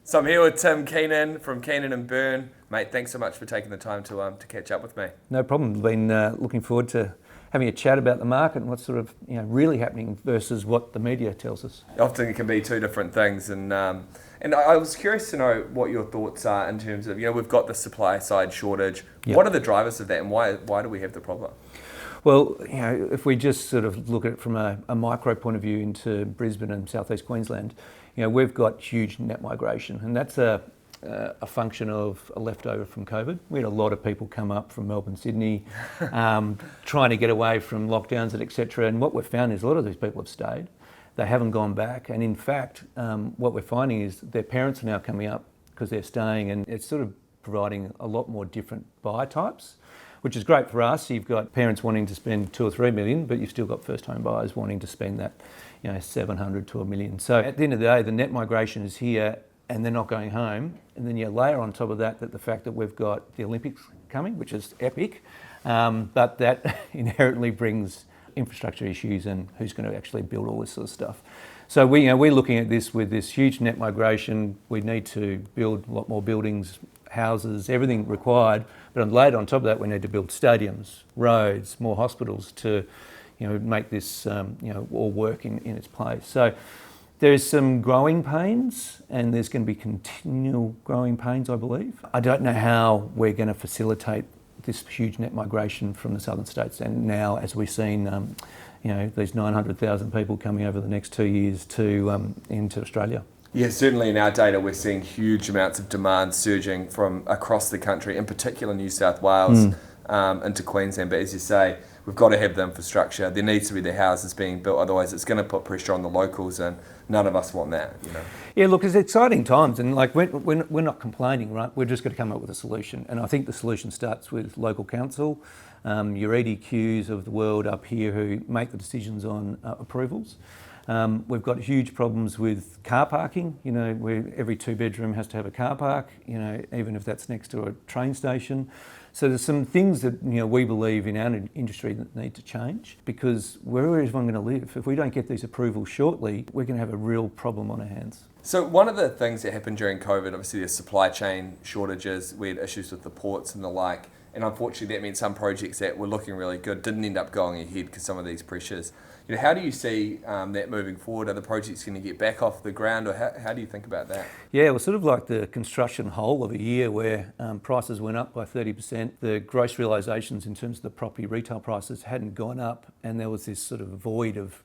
So I'm here with Tim Keenan from Keenan Byrne. Mate, thanks so much for taking the time to catch up with me. No problem. Been looking forward to having a chat about the market and what's sort of really happening versus what the media tells us. Often it can be two different things, and I was curious to know what your thoughts are in terms of, we've got the supply side shortage. Yep. What are the drivers of that, and why do we have the problem? Well, if we just sort of look at it from a micro point of view into Brisbane and southeast Queensland, we've got huge net migration, and that's a function of a leftover from COVID. We had a lot of people come up from Melbourne, Sydney, trying to get away from lockdowns and etc. And what we've found is a lot of these people have stayed. They haven't gone back, and in fact, what we're finding is their parents are now coming up because they're staying, and it's sort of providing a lot more different buyer types, which is great for us. You've got parents wanting to spend 2 or 3 million, but you've still got first home buyers wanting to spend that, 700 to $1 million. So at the end of the day, the net migration is here and they're not going home. And then you layer on top of that the fact that we've got the Olympics coming, which is epic, but that inherently brings infrastructure issues and who's going to actually build all this sort of stuff. So we're looking at this with this huge net migration. We need to build a lot more buildings, houses, everything required. But later on top of that, we need to build stadiums, roads, more hospitals to make this all work in its place. So there's some growing pains, and there's going to be continual growing pains, I believe. I don't know how we're going to facilitate this huge net migration from the southern states, and now as we've seen these 900,000 people coming over the next 2 years into Australia. Yeah, certainly in our data we're seeing huge amounts of demand surging from across the country, in particular New South Wales into Queensland. But as you say, we've got to have the infrastructure. There needs to be the houses being built, otherwise it's going to put pressure on the locals, and none of us want that. Yeah, look, it's exciting times, and we're not complaining, right? We're just going to come up with a solution, and I think the solution starts with local council, your EDQs of the world up here who make the decisions on approvals. We've got huge problems with car parking, where every 2-bedroom has to have a car park, even if that's next to a train station. So there's some things that we believe in our industry that need to change, because where is everyone going to live? If we don't get these approvals shortly, we're going to have a real problem on our hands. So one of the things that happened during COVID, obviously there's supply chain shortages, we had issues with the ports and the like, and unfortunately that meant some projects that were looking really good didn't end up going ahead because some of these pressures. How do you see that moving forward? Are the projects going to get back off the ground, or how do you think about that? Yeah, it was sort of like the construction hole of a year where prices went up by 30%. The gross realisations in terms of the property retail prices hadn't gone up, and there was this sort of void of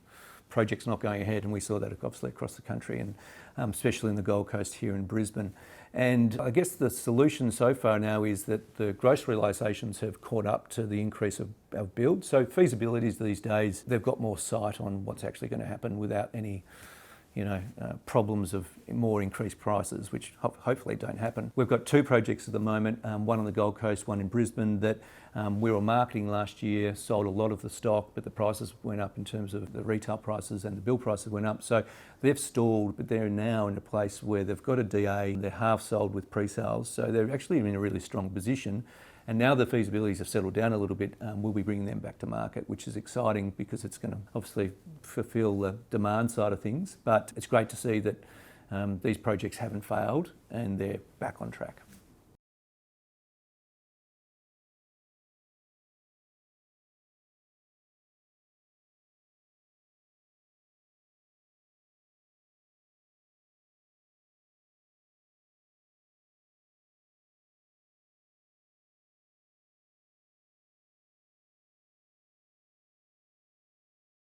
projects not going ahead, and we saw that obviously across the country, and especially in the Gold Coast here in Brisbane. And I guess the solution so far now is that the gross realisations have caught up to the increase of build. So feasibilities these days, they've got more sight on what's actually going to happen without any problems of more increased prices, which hopefully don't happen. We've got 2 projects at the moment, one on the Gold Coast, one in Brisbane, that we were marketing last year, sold a lot of the stock, but the prices went up in terms of the retail prices, and the build prices went up. So they've stalled, but they're now in a place where they've got a DA, they're half sold with pre-sales, so they're actually in a really strong position. And now the feasibilities have settled down a little bit, we'll be bringing them back to market, which is exciting because it's going to obviously fulfil the demand side of things. But it's great to see that these projects haven't failed and they're back on track.